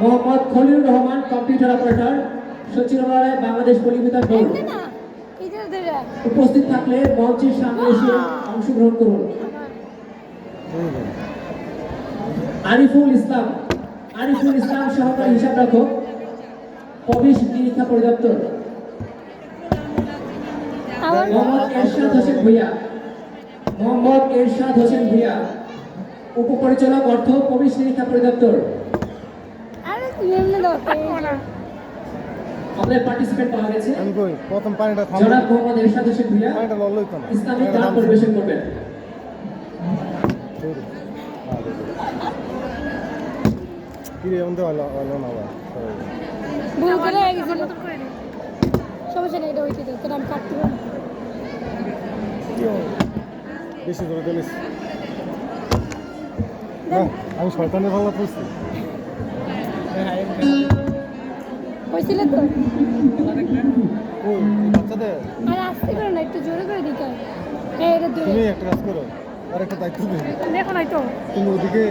Mohammad Khalilur Rahman computer operator সচিবালয় Bangladesh পল্লিবিদ্যুৎ board উপস্থিত থাকলে মঞ্চের সামনে এসে অংশগ্রহণ করুন। আরিফুল ইসলাম সহকারী হিসাব রক্ষক প্রবেশ নিরীক্ষা পরিদপ্তর। মোহাম্মদ এরশাদ হোসেন ভূঁইয়া উপপরিচালক অর্থ প্রবেশ নিরীক্ষা পরিদপ্তর। আমাদের পার্টিসিপেন্ট পাওয়া গেছে। প্রথম পানিটা জনাব মোহাম্মদ এরশাদ হোসেন ভূঁইয়া ইসলামিক গান পরিবেশন করবেন। বেশি ধরে গেলিস আমি শয়তানের ভালো করছি বাচ্চাদের একটু জোরে করে দিতে তুমি একটা কাজ করো আর একটা দায়িত্ব দেখো নাই তো তুমি ওদিকে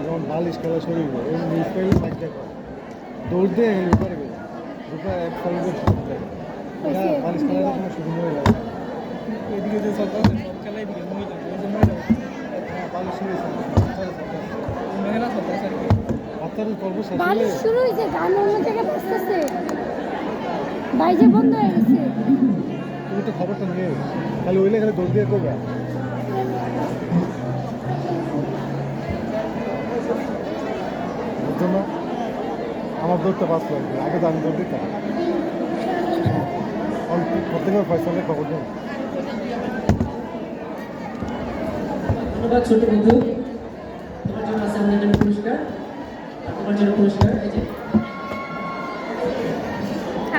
যেমন বালিশ খেলা শরীর নিউজ পেলে সাইড দেখো দৌড় দিয়ে গেলে পারবে এক সাইডে বালিশ খেলার সময় শুধু মহিলা এদিকে যে সব খেলা এদিকে মহিলা বালিশ বালিশ শুরু হয়েছে গান অন্য জায়গায় বাজতেছে বাইরে বন্ধ হয়ে গেছে। তুমি তো খবরটা নিয়ে খালি ওইলে খালি দৌড় দিয়ে করবে জন্য আমার দৌড়টা বাঁচলো আগে তো আমি দৌড় দিতাম প্রত্যেকের ফয়সালের খবর দেন। ধন্যবাদ ছোট বন্ধু, তোমার জন্য আছে আমাদের জন্য পুরস্কার। তোমার জন্য পুরস্কার এই যে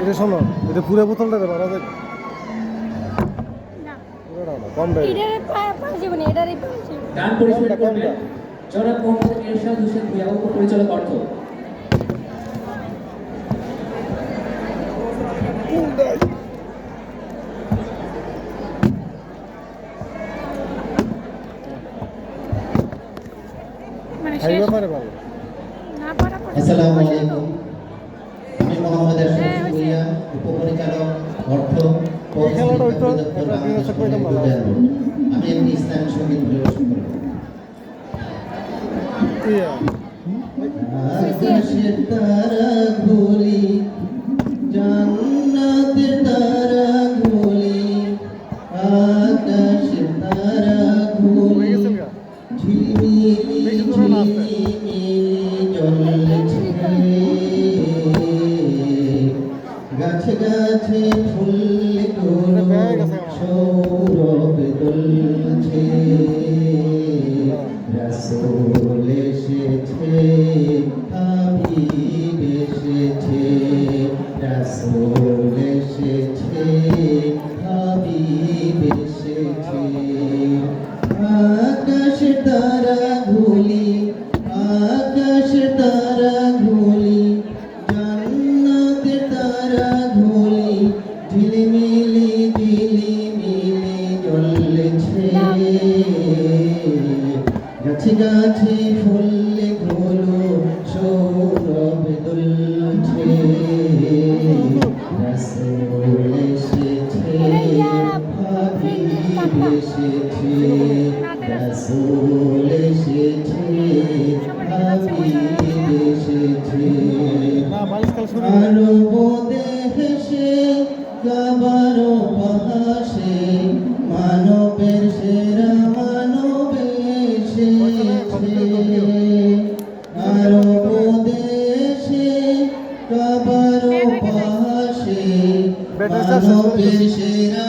এটা শোনো এটা পুরো বোতলটা দেবে আর দেবে পুরোটা না কম দেবে গান পরিবেশন করবেন জনাব মোহাম্মদ এরশাদ হোসেন ভূঁইয়া উপপরিচালক অর্থ। আসসালামু আলাইকুম, আমি মোহাম্মদ এরশাদ হোসেন ভূঁইয়া উপপরিচালক অর্থ আমি একটি ইসলামিক সঙ্গীত পরিবেশন করব। আকাশের তারা ঘুলি জান্নাতের তারা ঘুলি আকাশের তারা ঘুলি ঝিলমিলি জ্বলছে গাছে গাছে ফুল সৌরভ দুলছে রাসূল এসেছে হাবিব এসেছে রাসূল এসেছে হাবিব এসেছে আকাশ তারা ঘুলি আকাশ তারা ঘুলি জান্নাতে তারা ঘুলি ঝিলিমিলি ঝিলিমিলি জ্বলছে গাছে গাছে ফুল গুলো সৌরভ দুলছে রাসূল এসেছে হাবিব এসেছে রাসূল এসেছে হাবিব এসেছে আরব দেশে কাবার পাশে মানবের সেরা মানব এসেছে আরব দেশে কাবার পাশে মানবের সেরা